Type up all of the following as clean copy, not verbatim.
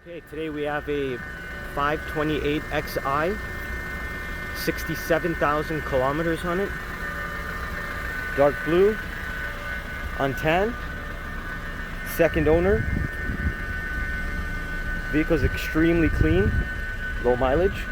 Okay, today we have a 528xi, 67,000 kilometers on it. Dark blue, untan, second owner. Vehicle's extremely clean, low mileage.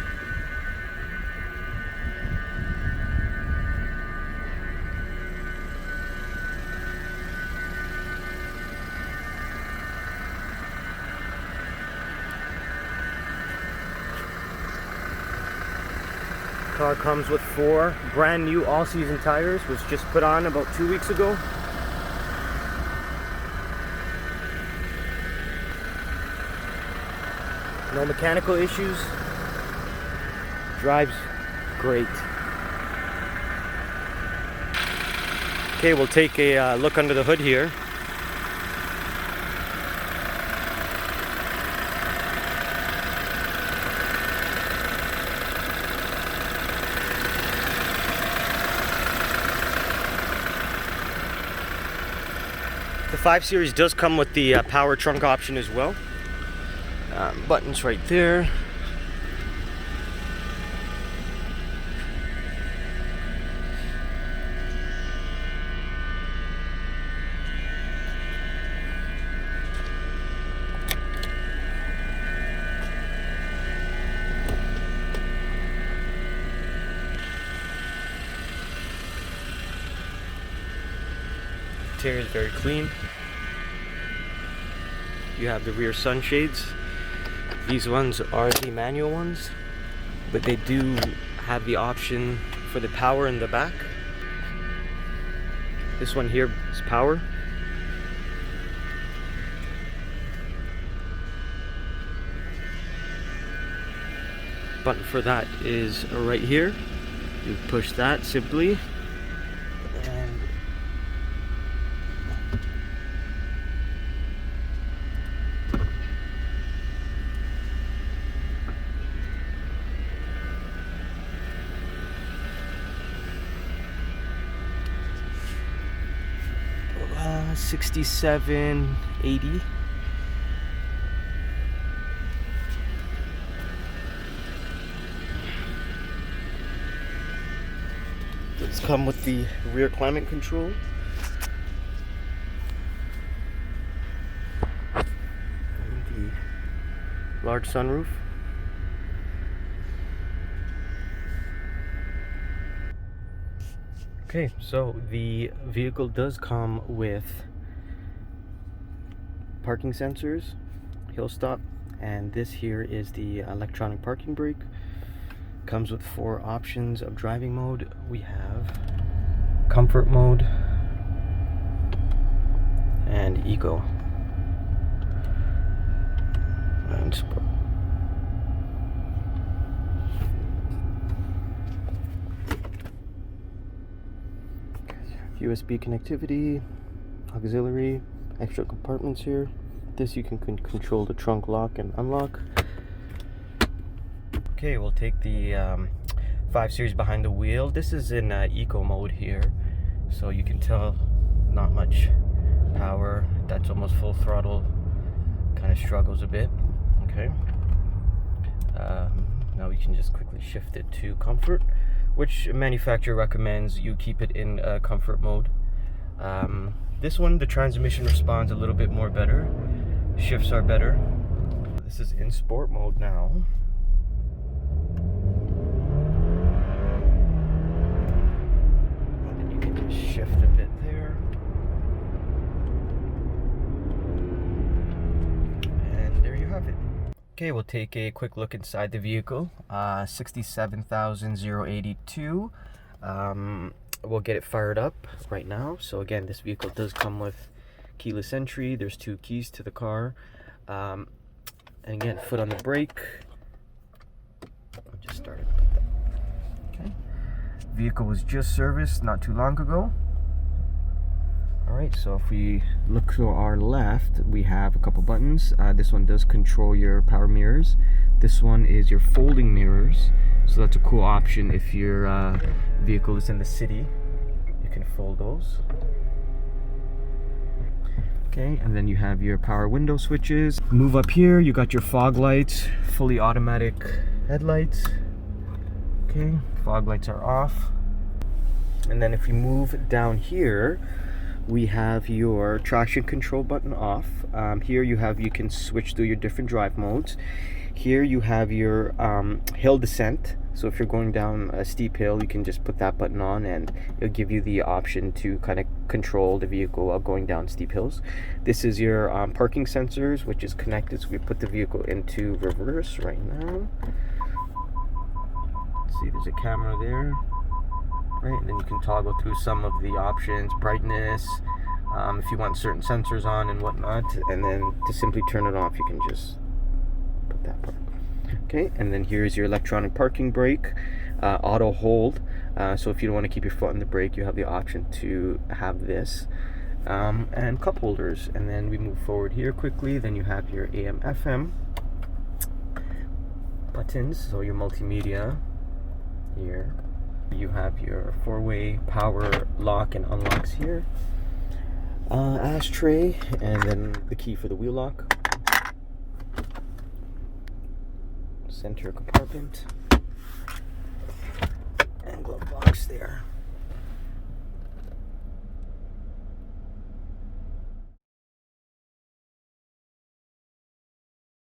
Car comes with 4 brand new all-season tires, was just put on about 2 weeks ago. No mechanical issues. Drives great. Okay, we'll take a look under the hood here. The 5 Series does come with the power trunk option as well. Buttons right there. Interior is very clean. You have the rear sunshades. These ones are the manual ones, but they do have the option for the power in the back. This one here is power. Button for that is right here. You push that simply. And 6780. It's come with the rear climate control. And the large sunroof. Okay, so the vehicle does come with parking sensors, hill stop, and this here is the electronic parking brake. Comes with 4 options of driving mode. We have comfort mode and eco and sport. USB connectivity, auxiliary, extra compartments here. This you can control the trunk lock and unlock. Okay, we'll take the 5 Series behind the wheel. This is in eco mode here, so you can tell not much power. That's almost full throttle, kind of struggles a bit. Okay, now we can just quickly shift it to comfort, which manufacturer recommends you keep it in comfort mode. This one, the transmission responds a little bit more better. Shifts are better. This is in sport mode now. And then you can just shift a bit there. And there you have it. Okay, we'll take a quick look inside the vehicle. 67,082. We'll get it fired up right now. So again, this vehicle does come with keyless entry. There's 2 keys to the car. And again, foot on the brake. I'll just start it. Okay. Vehicle was just serviced not too long ago. Alright, so if we look to our left, we have a couple buttons. This one does control your power mirrors. This one is your folding mirrors. So that's a cool option if your vehicle is in the city. You can fold those. Okay, and then you have your power window switches. Move up here, you got your fog lights, fully automatic headlights. Okay, fog lights are off. And then if you move down here, we have your traction control button off. Here you can switch through your different drive modes. Here you have your hill descent. So if you're going down a steep hill, you can just put that button on and it'll give you the option to kind of control the vehicle while going down steep hills. This is your parking sensors, which is connected. So we put the vehicle into reverse right now. See, there's a camera there. Right, and then you can toggle through some of the options, brightness, if you want certain sensors on and whatnot, and then to simply turn it off, you can just put that part. Okay, and then here's your electronic parking brake, auto hold. So if you don't want to keep your foot on the brake, you have the option to have this, and cup holders. And then we move forward here quickly. Then you have your AM, FM buttons, so your multimedia here. You have your 4-way power lock and unlocks here, ashtray, and then the key for the wheel lock, center compartment, and glove box there.